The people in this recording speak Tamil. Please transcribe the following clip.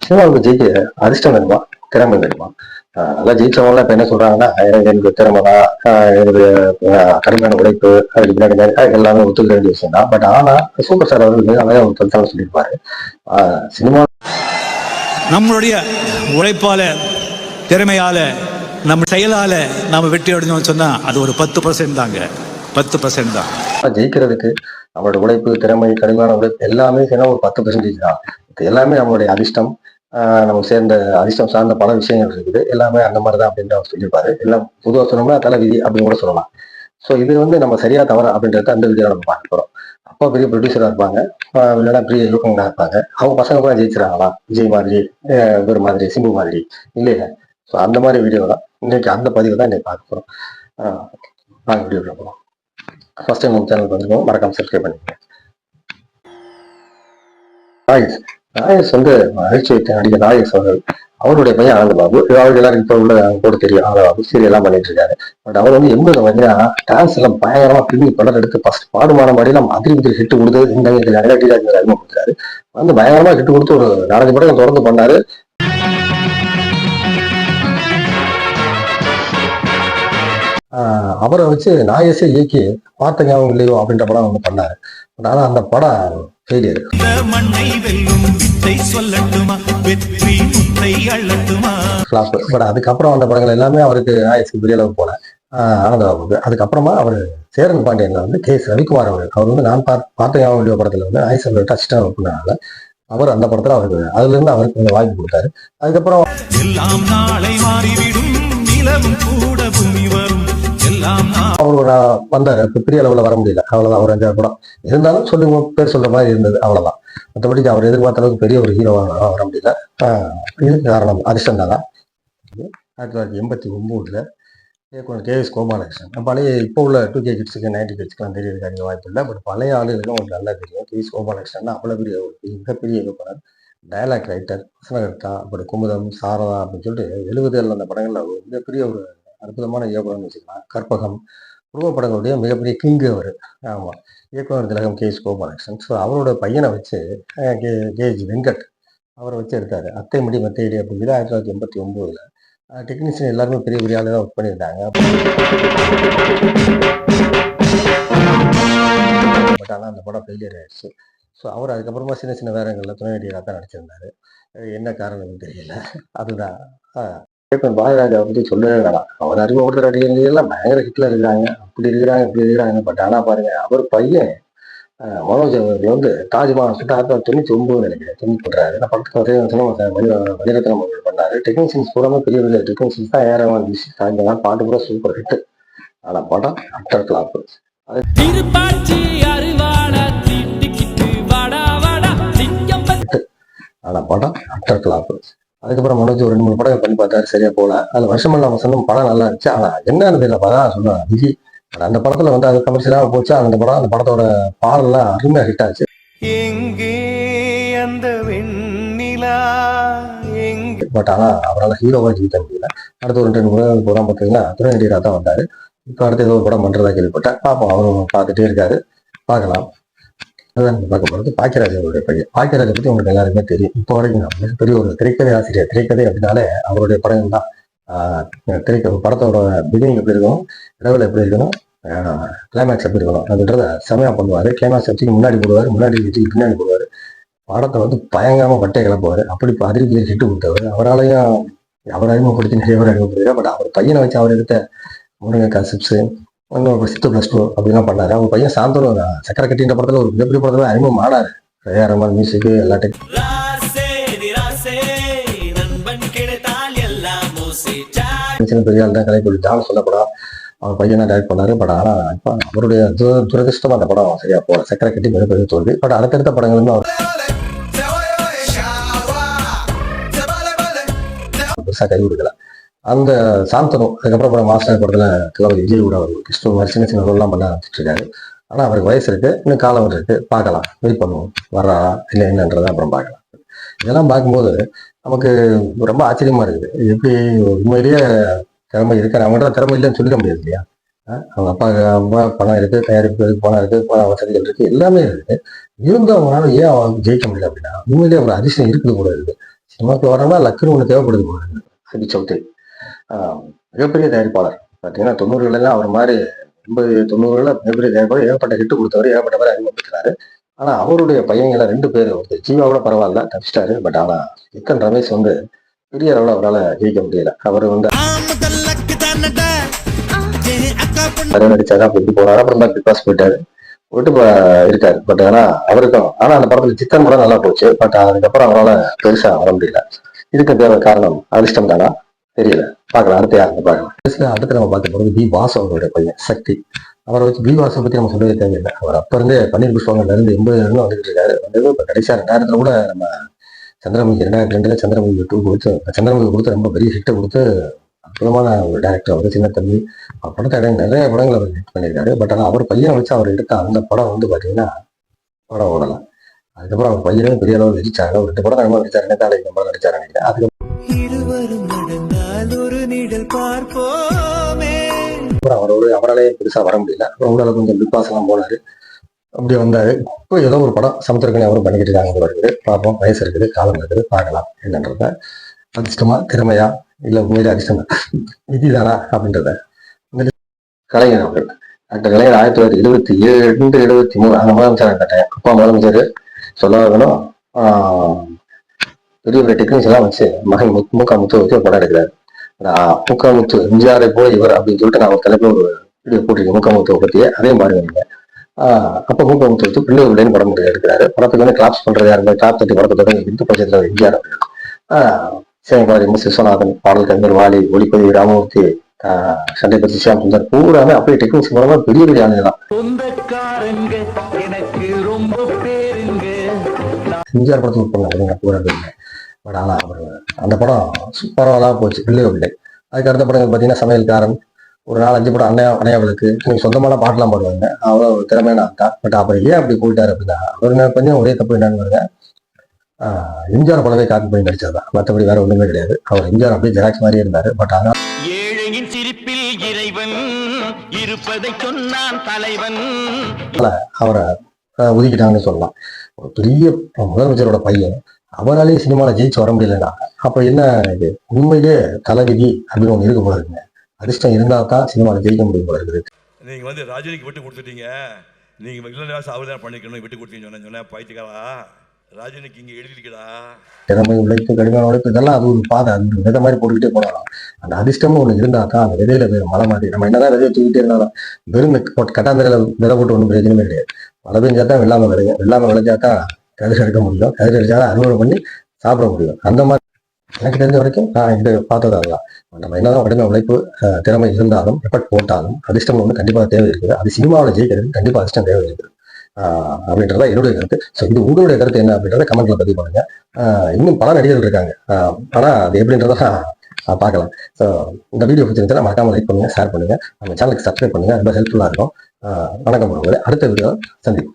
சினிமாவுக்கு ஜெயிக்க அதிர்ஷ்டம் வேணுமா, திறமை வேணுமா? நல்லா ஜெயிச்சவங்க இப்ப என்ன சொல்றாங்கன்னா, எனக்கு திறமை தான், எனக்கு கடுமையான உழைப்பு, அதுக்கு பின்னாடி எல்லாமே ஒத்துக்க வேண்டிய விஷயம் தான். பட் ஆனா சூப்பர் ஸ்டார் அவர்கள் மிக அழகா ஒரு கருத்தாலும் சொல்லியிருப்பாரு. சினிமா நம்மளுடைய உழைப்பால, திறமையால, நம்ம செயலால நாம வெற்றி அடைஞ்சோம்னு சொன்னா அது ஒரு 10% தாங்க. 10% தான். ஜெயிக்கிறதுக்கு நம்மளோட உழைப்பு, திறமை, கடுமையான உழைப்பு எல்லாமே சேர்ந்தா ஒரு 10% தான். இது எல்லாமே நம்மளுடைய அதிர்ஷ்டம், நமக்கு சேர்ந்த அதிர்ஷ்டம் சார்ந்த பல விஷயங்கள் இருக்குது. எல்லாமே அந்த மாதிரிதான் அப்படின்னு அவர் சொல்லியிருப்பாரு. எல்லாம் பொதுவா சொன்னோம்னா தலை விதி அப்படின்னு கூட சொல்லலாம். ஸோ இது வந்து நம்ம சரியா தவறா அப்படின்றத அந்த வீடியோ நம்ம பார்க்க போறோம். அப்பா பெரிய ப்ரொடியூசரா இருப்பாங்க, இல்லைன்னா பெரிய இயக்குனரா இருப்பாங்க. அவங்க பசங்க கூட ஜெயிச்சிடறாங்களா, விஜய் மாதிரி, இவர் மாதிரி, சிம்பு மாதிரி இல்லையா? ஸோ அந்த மாதிரி வீடியோ தான் இன்னைக்கு, அந்த பதிவு தான் இன்னைக்கு பார்க்க போறோம். நாங்கள் வீடியோக்குள்ள போகிறோம். ஃபர்ஸ்ட் டைம் உங்க சேனலுக்கு வந்துருக்கோம், மறக்காம சப்ஸ்கிரைப் பண்ணிக்கோங்க. நாயஸ் நாயஸ் வந்து மகிழ்ச்சி வைத்த நடிகர் நாயஸ் அவர்கள், அவருடைய பையன் ஆனந்தபாபு. அவருக்கு எல்லாரும் இப்ப உள்ள கூட தெரியும், ஆனந்தபாபு சீரியல் எல்லாம் பண்ணிட்டு இருக்காரு. பட் அவர் வந்து 80 பார்த்தீங்கன்னா டான்ஸ் எல்லாம் பயங்கரமா பின்னி படம் எடுத்து ஃபர்ஸ்ட் பாடுமான மாதிரிலாம் அதிரி ஹிட் கொடுத்தது இந்த டிராஜ் அறிமுகப்படுத்துறாரு. வந்து பயங்கரமா ஹிட் கொடுத்து ஒரு 4 படம் தொடர்ந்து பண்ணாரு. அவரை வச்சு நாயஸே இயக்கி பார்த்த ஞாபகம் இல்லையோ அப்படின்ற படம் வந்து பண்ணாரு. பட் ஆனா அந்த படம் ஃபெயிலியர். பட் அதுக்கப்புறம் அந்த படங்கள் எல்லாமே அவருக்கு நாயஸுக்கு பெரிய அளவு போல ஆனந்தபாபுக்கு. அதுக்கப்புறமா அவர் சேரன் பாண்டியன்ல வந்து கே.எஸ். ரவிக்குமார் அவர் வந்து நான் பார்த்த ஞாபகம் இல்லையோ படத்துல வந்து நாயஸ் அவர்கிட்ட அசிஸ்டன்ட் ஒர்க் பண்ணனால அவர் அந்த படத்துல அவருக்கு அதுல இருந்து அவருக்கு கொஞ்சம் வாய்ப்பு கொடுத்தாரு. அதுக்கப்புறம் அவரு வந்தாரு, பெரிய அளவுல வர முடியல, அவ்வளவுதான். ஒரு 5 படம் இருந்தாலும் சொல்லி பேர் சொல்ற மாதிரி இருந்தது, அவ்வளவுதான். மற்றபடி அவர் எதிர்பார்த்த அளவுக்கு பெரிய ஒரு ஹீரோவா வர முடியல. இதுக்கு காரணம் அதிர்ஷ்டம் தான். 1989 கே.எஸ். கோபாலகிருஷ்ணன். பழைய இப்போ உள்ள 2K கிட்ஸுக்கு 90 கிட்ஸுக்குலாம் தெரியறதுக்கு அதிக வாய்ப்பு இல்லை. பட் பழைய ஆளுகளுக்கும் உங்களுக்கு நல்லா தெரியும். கே.எஸ். கோபாலகிருஷ்ணன் அவ்வளவு பெரிய மிகப்பெரிய இயக்குனர், டயலாக் ரைட்டர், வசனகர்த்தா, அப்படி குமுதம், சாரதா அப்படின்னு சொல்லிட்டு 70 அந்த படங்கள்ல மிகப்பெரிய ஒரு அற்புதமான இயக்குனர்னு வச்சுக்கலாம். கற்பகம், குடும்ப படங்களுடைய மிகப்பெரிய கிங்கு அவர். ஆமா, இயக்குனர் திலகம் கே.எஸ். கோபாலகிருஷ்ணன். ஸோ அவரோட பையனை வச்சு கே.ஜி. வெங்கட் அவரை வச்சு எடுத்தாரு. அத்தை முடி மத்தையடி அப்படிங்கிறது 1989. டெக்னீஷியன் எல்லாருமே பெரிய பெரிய ஆளு தான் ஒர்க் பண்ணியிருந்தாங்க. பட் ஆனால் அந்த படம் ஃபெயிலியர் ஆயிடுச்சு. ஸோ அவர் அதுக்கப்புறமா சின்ன சின்ன வேறங்களில் துணை நடிகராக தான் நடிச்சிருந்தாரு. என்ன காரணம்னு தெரியல. அதுதான் பாரதிராஜா பத்தி சொல்லவே வேணாம். அவர் அறிமுகப்படுத்துற நடிகர்கள் எல்லாம் பயங்கர ஹிட்ல இருக்கிறாங்க, அப்படி இருக்கிறாங்க, இப்படி இருக்கிறாங்க. பட் ஆனா பாருங்க, அவர் பையன் மனோஜ் அவர்கள் வந்து தாஜ்மஹால் சுட்டு 1999 நினைக்கிறேன் திங்க் பண்றாரு. படத்துக்கு மணிரத்னம் அவர்கள் பண்ணாரு. டெக்னீஷியன்ஸ் பூராமே பெரிய பெரிய டெக்னீஷியன்ஸ் தான். ஏறவன் சாயங்காலம் பாட்டு கூட சூப்பர் ஹிட். ஆனா படம் அட்டர் கிளாப். ஆனா படம் அட்டர் கிளாப். அதுக்கப்புறம் மனோஜ் ஒரு 2-3 படம் பண்ணி பார்த்தாரு, சரியா போல. அதுல வருஷமெல்லாம் வசந்தம் படம் நல்லா இருந்துச்சு. ஆனா என்னன்னு தெரியல, அதான் சொல்லுவாங்க விஜய் அந்த படத்துல வந்து அது கமர்ஷியலாக போச்சு. அந்த படம், அந்த படத்தோட பாடல்லாம் அருமையா ஹிட் ஆச்சு. பட் ஆனா அவரால் ஹீரோவா ஜெயிக்க முடியல. அடுத்த ஒரு 2 முறை படம் பார்த்தீங்கன்னா துணை நடிகராக தான் வந்தாரு. இப்போ அடுத்து ஏதோ ஒரு படம் பண்றதா கேள்விப்பட்டேன். பார்ப்போம், அவரும் பார்த்துட்டே இருக்காரு, பார்க்கலாம். அதுதான் பார்க்க போறது பாக்கியராஜ் அவருடைய பையன். பாக்கியராஜை பத்தி உங்களுக்கு எல்லாருமே தெரியும். இப்போ வரைக்கும் பெரிய ஒரு திரைக்கதை ஆசிரியர். திரைக்கதை அப்படின்னாலே அவருடைய படங்கள் தான். படத்தோட பிகினிங் எப்படி இருக்கணும், இடவில் எப்படி இருக்கணும், கிளைமேக்ஸ் எப்படி இருக்கணும் அப்படின்றத செமையா பண்ணுவாரு. கிளைமேக்ஸ் வச்சுக்கு முன்னாடி போடுவார், முன்னாடி வச்சுக்கு பின்னாடி போடுவார். படத்தை வந்து பயங்கரமா பட்டை கிளப்புவார். அப்படி அதிரி ஹிட்டு கொடுத்தவர். அவராலையும் அவர் அறிமுகப்படுத்தி நிறைய பேர் அறிமுகப்படுத்தார். பட் அவர் பையனை வச்சு அவர் எடுத்த முருங்கைக்காய் சிப்ஸு, இன்னொரு 6 + 2 அப்படிலாம் பண்ணாரு. அவங்க பையன் சாந்தோம் சக்கரை கட்டின்ற படத்துல ஒரு மிகப்பெரிய படத்துல அறிமுகம் ஆனாரு. ரஹ்மான் மியூசிக் எல்லாத்தையும் சின்ன பெரிய ஆள் தான் கலை கொடுத்தான்னு சொல்லப்படம். அவர் பையன் தான் டைரக்ட் பண்ணாரு. பட் ஆனா இப்போ அவருடைய துரதிருஷ்டமா அந்த படம் சரியா போல. சக்கரை கட்டி மிகப்பெரிய தோல்வி. பட் அடுத்தடுத்த படங்களுமே அவர் பெருசா கை கொடுக்கல. அந்த சாந்தனம் அதுக்கப்புறம் மாஸ்டர் படத்துல தளபதி விஜய் கூட கிறிஸ்துவ மாதிரி சின்ன சின்ன ரோல்லாம் பண்ண ஆரம்பிச்சுட்டு இருக்காரு. ஆனா அவருக்கு வயசு இருக்கு, இன்னும் காலம் இருக்கு, பார்க்கலாம், வெயிட் பண்ணுவோம், வர்றாரா இல்லை என்னன்றதை அப்புறம் பார்க்கலாம். இதெல்லாம் பார்க்கும்போது நமக்கு ரொம்ப ஆச்சரியமா இருக்குது. எப்படி உண்மையிலேயே திறமை இருக்கு, அவங்கள்ட்ட திறமை இல்லைன்னு சொல்லிட முடியாது இல்லையா? அவங்க அப்பா பணம் இருக்கு, தயாரிப்பு பணம் இருக்கு, பண வசதிகள் இருக்கு, எல்லாமே இருக்கு. இருந்தும் அவங்களால ஏன் அவங்க ஜெயிக்க முடியல அப்படின்னா உண்மையிலேயே ஒரு அதிர்ஷ்டம் இருக்குது கூட இருக்கு. சினிமாக்குள்ள வரணும்னா லக்குன்னு ஒன்று தேவைப்படுது போல சிபி சௌத்ரி. மிகப்பெரிய தயாரிப்பாளர் பார்த்தீங்கன்னா 90களெல்லாம் அவர் மாதிரி 80 90களில் மிகப்பெரிய தயாரிப்பாளர், ஏகப்பட்ட ஹிட்டு கொடுத்தவர், ஏகப்பட்ட பேர் அறிமுகப்படுத்தினாரு. ஆனா அவருடைய பையங்களை 2 பேர், ஒருத்தர் ஜீவா கூட பரவாயில்ல தப்பிச்சிட்டாரு. பட் ஆனா சிக்கன் ரமேஷ் வந்து பெரிய அளவில் அவரால் ஜெயிக்க முடியல. அவர் வந்து நடிச்சாரு, அப்படி போறாரு. அப்புறம் தான் பிக் பாஸ் போயிட்டாரு, விட்டு இருக்காரு. பட் ஆனா அவருக்கும் அந்த படத்துல சிக்கன் கூட நல்லா போச்சு. பட் அதுக்கப்புறம் அவரால் பெருசா வர முடியல. இதுக்கு தேவை காரணம் அதிர்ஷ்டம் தானா தெரியல. பார்க்கலாம், அடுத்து யாருன்னு பார்க்கலாம். அடுத்து நம்ம பார்க்க போறது பி வாசு அவருடைய பையன் சக்தி. அவரை வச்சு பி வாசை பத்தி நம்ம சொல்லவே தேவையில்லை. அவர் அப்ப இருந்தே பன்னீர் புஷ்பங்கள்ல இருந்து 80 வந்துட்டு இருக்காரு. வந்து இப்ப கடைசியா 2000 கூட நம்ம சந்திரமுகி 2002 சந்திரமுகி 2 கொடுத்து, சந்திரமுகி கொடுத்து ரொம்ப பெரிய ஹிட்டை கொடுத்து அற்புதமான ஒரு டேரக்டர். அவர் சின்ன தம்பி படத்தை நிறைய படங்கள் அவர் ஹிட் பண்ணியிருக்காரு. பட் ஆனால் அவர் பையனை வச்சு அவர் எடுத்த அந்த படம் வந்து பாத்தீங்கன்னா படம் ஓடலாம். அதுக்கப்புறம் அவர் பையனே பெரிய அளவில் நடிச்சாங்க. ஒரு 2 படம் நம்ம நடிச்சாரு, நேதாலை நம்ம நடிச்சாரு நினைக்கிறேன். அதுக்கப்புறம் அவராலே பெருசா வர முடியல. அப்புறம் உடல கொஞ்சம் பிக் பாஸ் எல்லாம் போனாரு, அப்படி வந்தாரு. இப்போ ஏதோ ஒரு படம் சமுத்திரக்கணி அவரும் பண்ணிக்கிட்டு இருக்காங்க இருக்குது. பார்ப்போம், வயசு இருக்குது, காலம் இருக்குது, பார்க்கலாம் என்னன்றத. அதிர்ஷ்டமா திறமையா இல்ல உண்மையிலே அதிர்ஷ்டம் விதிதானா அப்படின்றத கலைஞர் அவர்கள், டாக்டர் கலைஞர் 1972 73 அந்த முதலமைச்சர் கேட்டேன். அப்பா முதலமைச்சர் சொல்ல வேணும், பெரிய பெரிய டெக்னிக்ஸ் எல்லாம் வச்சு மகன் முக முத்து வச்சு படம் எடுக்கிறாரு. முக்கமுத்து எம்ஜிஆரை போய் இவர் அப்படின்னு சொல்லிட்டு நான் ஒரு தலைப்பு ஒரு வீடியோ போட்டிருக்கேன் முக்கமுத்துவை பத்தியே, அதையும் பாருங்க நீங்க. அப்ப முக்கமுத்து வச்சு பிள்ளை பிள்ளைன்னு படம் எடுக்கிறாரு. படத்துக்கு வந்து கிளாப்ஸ் பண்றது யாருமே, கிளாப் தட்டி படத்தை தொடங்கி இந்து பட்சத்துல எம்ஜிஆர் சேகபாரி எம் எஸ் விஸ்வநாதன், பாடல் கவிஞர் வாலி, ஒளிப்பதிவு ராமமூர்த்தி, சண்டை பற்றி சியாம் சுந்தர், பூராமே அப்படியே டெக்னிக்ஸ் மூலமா பெரிய பெரிய ஆளுங்கதான். எம்ஜிஆர் படத்துக்கு பண்ண பூரா பேருங்க. பட் ஆனால் அவர் அந்த படம் சூப்பராக போச்சு, பிள்ளை பிள்ளை. அதுக்கு அடுத்த படங்கள் பார்த்தீங்கன்னா சமையல்காரன், ஒரு 4-5 படம் அணையாவளுக்கு நீங்கள் சொந்தமான பாட்டெல்லாம் பாடுவாங்க. அவ்வளோ ஒரு திறமையான ஆட்டா. பட் அப்புறம் ஏன் அப்படி போயிட்டாரு அப்படின்னா, அவருங்க கொஞ்சம் ஒரே தப்பு என்னன்னு வருங்க, எம்ஜிஆர் படவே காப்பி பண்ணி நடிச்சதுதான், மற்றபடி வேற ஒன்றுமே கிடையாது. அவர் எம்ஜிஆர் அப்படியே ஜெராக்ஸ் மாதிரியே இருந்தாரு. பட் ஆனால் ஏழையின் சிரிப்பில் இறைவன் இருப்பதை சொன்னான் தலைவன், அவரை ஒதுக்கிட்டாங்கன்னு சொல்லலாம். ஒரு பெரிய முதலமைச்சரோட பையன் அவராலேயே சினிமாவில் ஜெயிச்சு வர முடியலன்னா அப்ப என்ன இது? உண்மையிலேயே தலைவிதி அப்படின்னு ஒன்று இருக்க போல இருக்குங்க. அதிர்ஷ்டம் இருந்தா தான் சினிமாவில் ஜெயிக்க முடியும் போல இருக்குது. நீங்க வந்து ரஜினிக்கு விட்டு கொடுத்துட்டீங்க, நீங்க இல்லைன்னா அவர் தான் பண்ணிக்கணும், விட்டு கொடுத்தீங்கன்னு சொன்னேன். பைத்தியக்காரா, ரஜினிக்கு இங்க எழுதிருக்கடா. திறமை, உழைப்பு, கடின உழைப்பு, இதெல்லாம் அது ஒரு பாதை, அது ஒரு விதை மாதிரி போட்டுக்கிட்டே போனாலும் அந்த அதிர்ஷ்டமும் ஒண்ணு இருந்தா தான் அந்த விதையில மழை மாதிரி. நம்ம என்னதான் விதையை தூக்கிட்டே இருந்தாலும் வெறும் கட்டாந்திரையில விதை போட்டு ஒன்றும் பிரயோஜனமே கிடையாது. மழை பெஞ்சா தான் வெள்ளாம விளைய, வெள்ளாம விளைஞ்சா தான் கதிர் எடுக்க முடியும், கதிர் அடிச்சாதான் அறுவடை பண்ணி சாப்பிட முடியும். அந்த மாதிரி எனக்கு தெரிஞ்ச வரைக்கும் நான் இதை பார்த்தது அதுதான். நம்ம என்னதான் கடின உழைப்பு, திறமை இருந்தாலும், எஃபர்ட் போட்டாலும் அதிர்ஷ்டம் ஒன்று கண்டிப்பாக தேவை இருக்குது. அது சினிமாவில் ஜெயிக்கிறதுக்கு கண்டிப்பாக அதிர்ஷ்டம் தேவை இருக்குது அப்படின்றத என்னுடைய கருத்து. ஸோ இது உங்களுடைய கருத்து என்ன அப்படின்றத கமெண்ட்ல பதிவு பண்ணுங்க. இன்னும் பல நடிகர்கள் இருக்காங்க, ஆனா அது எப்படின்றத பார்க்கலாம். ஸோ இந்த வீடியோ பிடிச்சிருந்துச்சுன்னா மறக்காம லைக் பண்ணுங்க, ஷேர் பண்ணுங்க, நம்ம சேனலுக்கு சப்ஸ்கிரைப் பண்ணுங்க, ரொம்ப ஹெல்ப்ஃபுல்லா இருக்கும். வணக்கம், அடுத்த வீடியோ சந்திப்போம்.